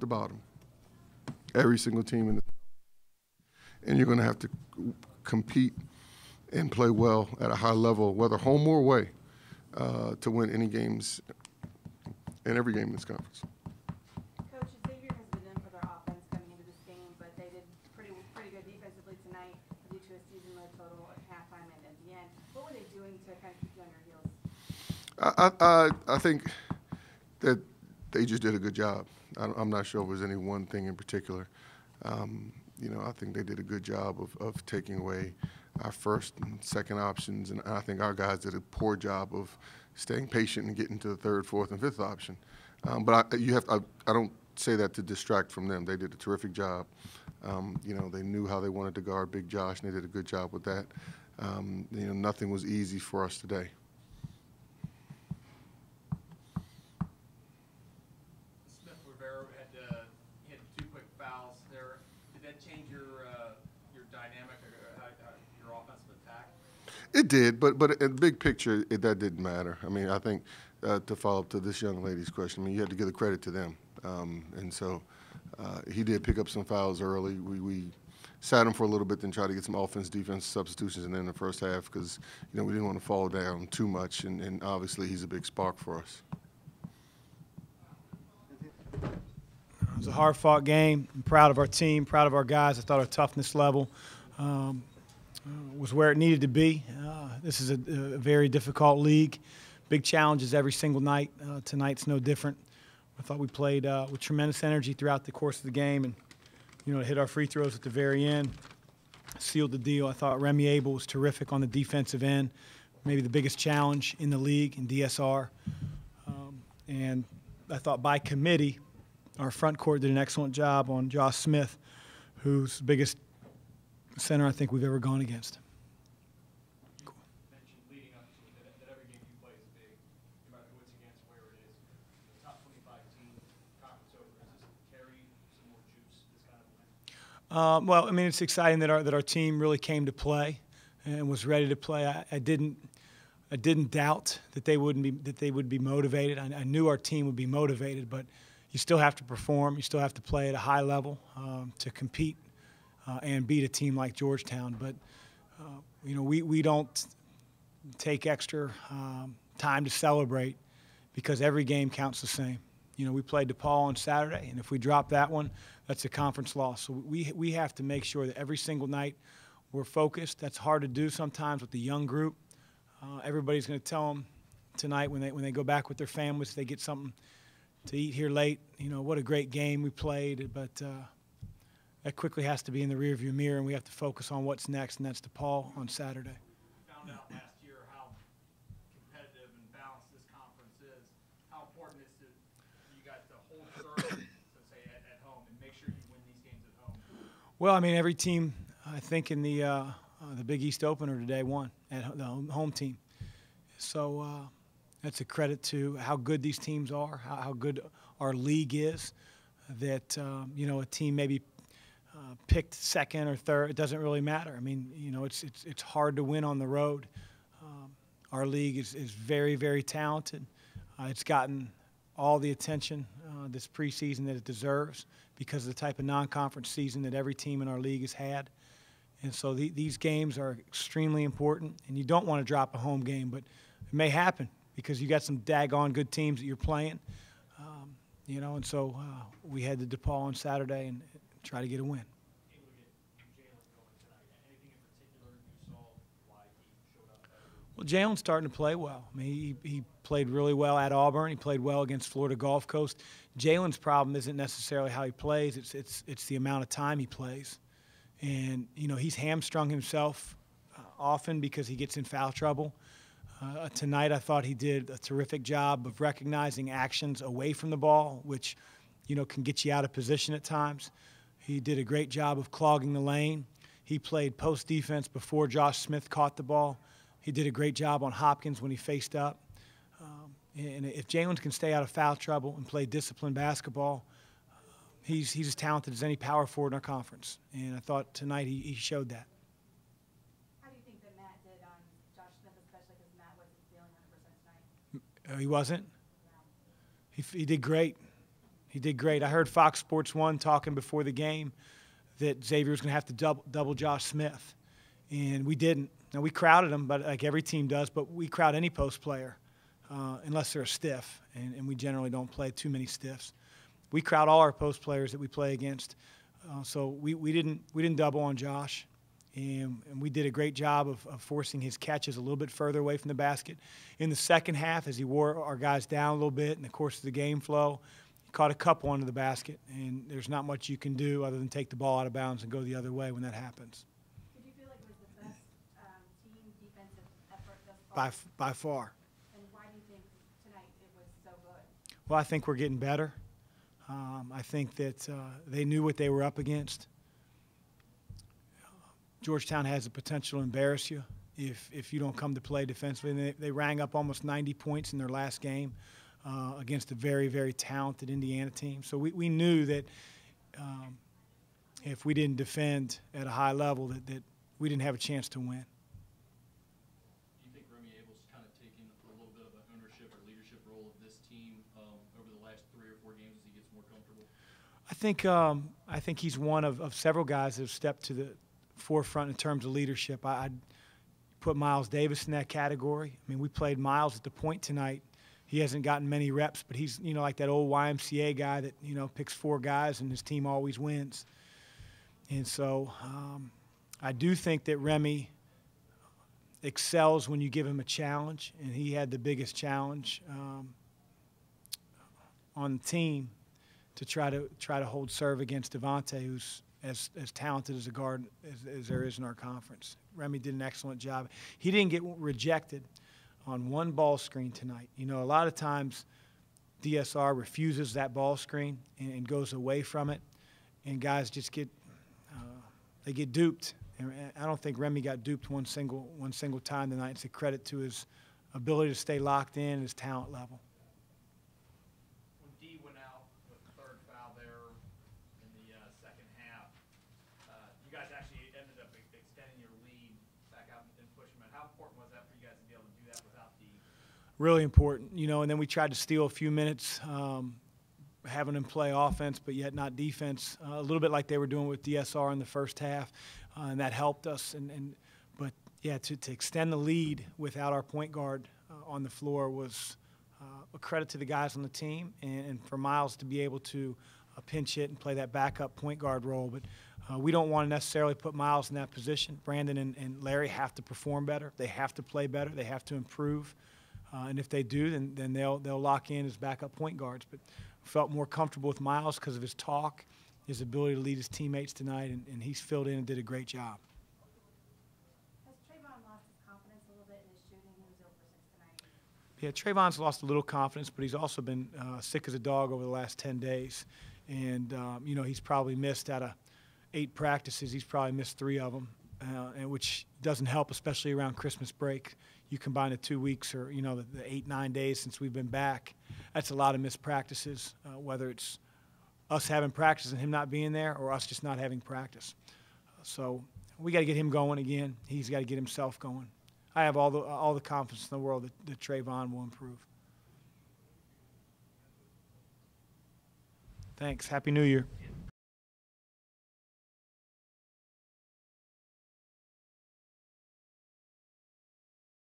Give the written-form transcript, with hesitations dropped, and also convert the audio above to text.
bottom. Every single team in the and you're going to have to compete and play well at a high level, whether home or away, to win any games in every game in this conference. Coach, Xavier has been in for their offense coming into this game, but they did pretty good defensively tonight due to a season low total at halftime and at the end. What were they doing to kind of keep you on your heels? I think that they just did a good job. I'm not sure if there's any one thing in particular. You know, I think they did a good job of taking away our first and second options, and I think our guys did a poor job of staying patient and getting to the third, fourth, and fifth option. But I don't say that to distract from them. They did a terrific job. You know, they knew how they wanted to guard Big Josh, and they did a good job with that. You know, nothing was easy for us today. Had 2 quick fouls there. Did that change your dynamic or your offensive attack? It did, but in the big picture, that didn't matter. I mean, I think to follow up to this young lady's question, I mean, you had to give the credit to them. And so he did pick up some fouls early. We sat him for a little bit, then tried to get some offense, defense substitutions in the first half because, you know, we didn't want to fall down too much. And obviously he's a big spark for us. It was a hard-fought game. I'm proud of our team, proud of our guys. I thought our toughness level was where it needed to be. This is a very difficult league. Big challenges every single night. Tonight's no different. I thought we played with tremendous energy throughout the course of the game, and you know, hit our free throws at the very end, sealed the deal. I thought Remy Abel was terrific on the defensive end, maybe the biggest challenge in the league in DSR. And I thought by committee, our front court did an excellent job on Josh Smith, who's the biggest center I think we've ever gone against. Cool. You mentioned leading up to it that every game you play is big, no matter who it's against, where it is. The top 25 team, conference over, does this carry some more juice, this kind of win? Well, I mean, it's exciting that our team really came to play and was ready to play. I didn't doubt that they would be motivated. I knew our team would be motivated, but you still have to perform. You still have to play at a high level to compete and beat a team like Georgetown. But you know, we don't take extra time to celebrate because every game counts the same. You know, we played DePaul on Saturday, and if we drop that one, that's a conference loss. So we have to make sure that every single night we're focused. That's hard to do sometimes with the young group. Everybody's going to tell them tonight when they go back with their families, they get something to eat here late. You know, what a great game we played, but that quickly has to be in the rearview mirror, and we have to focus on what's next, and that's DePaul on Saturday. We found out last year how competitive and balanced this conference is. How important is it for you guys to hold serve, so say, at home and make sure you win these games at home? Well, I mean, every team, I think, in the Big East opener today won at the home team. So that's a credit to how good these teams are, how good our league is, that, you know, a team maybe picked second or third. It doesn't really matter. I mean, you know, it's hard to win on the road. Our league is very, very talented. It's gotten all the attention this preseason that it deserves because of the type of non-conference season that every team in our league has had. And so these games are extremely important, and you don't want to drop a home game, but it may happen because you got some daggone good teams that you're playing, you know, and so we had the DePaul on Saturday and try to get a win. Well, Jalen's starting to play well. I mean, he played really well at Auburn. He played well against Florida Gulf Coast. Jalen's problem isn't necessarily how he plays. It's the amount of time he plays. And, you know, he's hamstrung himself often because he gets in foul trouble. Tonight I thought he did a terrific job of recognizing actions away from the ball, which, you know, can get you out of position at times. He did a great job of clogging the lane. He played post defense before Josh Smith caught the ball. He did a great job on Hopkins when he faced up. And if Jalen can stay out of foul trouble and play disciplined basketball, he's as talented as any power forward in our conference. And I thought tonight he showed that. How do you think that Matt did on Josh Smith, especially because Matt wasn't feeling 100% tonight? He wasn't? No. He did great. He did great. I heard Fox Sports 1 talking before the game that Xavier was going to have to double Josh Smith, and we didn't. Now, we crowded him, but like every team does, but we crowd any post player unless they're a stiff, and we generally don't play too many stiffs. We crowd all our post players that we play against, so we didn't double on Josh, and we did a great job of forcing his catches a little bit further away from the basket. In the second half, as he wore our guys down a little bit in the course of the game flow, he caught a couple under the basket, and there's not much you can do other than take the ball out of bounds and go the other way when that happens. Did you feel like it was the best team defensive effort thus far? By far. And why do you think tonight it was so good? Well, I think we're getting better. I think that they knew what they were up against. Georgetown has the potential to embarrass you if you don't come to play defensively. And they rang up almost 90 points in their last game against a very, very talented Indiana team. So we knew that if we didn't defend at a high level, that we didn't have a chance to win. Do you think Remy Abel's kind of taking a little bit of an ownership or leadership role of this team over the last 3 or 4 games as he gets more comfortable? I think he's one of several guys that have stepped to the forefront in terms of leadership. I'd put Miles Davis in that category. I mean, we played Miles at the point tonight. He hasn't gotten many reps, but he's, like that old YMCA guy that, picks 4 guys and his team always wins. And so I do think that Remy excels when you give him a challenge, and he had the biggest challenge on the team to try to hold serve against Devontae, who's as talented as a guard as there is in our conference. Remy did an excellent job. He didn't get rejected on one ball screen tonight. A lot of times DSR refuses that ball screen and goes away from it, and guys just get duped. And I don't think Remy got duped one single time tonight. It's a credit to his ability to stay locked in, his talent level. When D went out with the 3rd foul there in the second half, you guys actually ended up extending your lead back out and pushing them. How important was that for you guys to be able to do that without D? Really important, and then we tried to steal a few minutes, having them play offense but yet not defense, a little bit like they were doing with DSR in the first half, and that helped us. But yeah, to extend the lead without our point guard on the floor was a credit to the guys on the team, and for Miles to be able to pinch hit and play that backup point guard role. But we don't want to necessarily put Miles in that position. Brandon and Larry have to perform better. They have to play better. They have to improve. And if they do, then they'll lock in as backup point guards. But felt more comfortable with Miles because of his talk, his ability to lead his teammates tonight, and he's filled in and did a great job. Has Trayvon lost his confidence a little bit in his shooting? He was 0 for 6 tonight. Yeah, Trayvon's lost a little confidence, but he's also been sick as a dog over the last 10 days. And, he's probably missed out of 8 practices. He's probably missed 3 of them, and which doesn't help, especially around Christmas break. You combine the 2 weeks or, the 8-9 days since we've been back. That's a lot of missed practices, whether it's us having practice and him not being there or us just not having practice. So we got to get him going again. He's got to get himself going. I have all the confidence in the world that Trayvon will improve. Thanks. Happy New Year.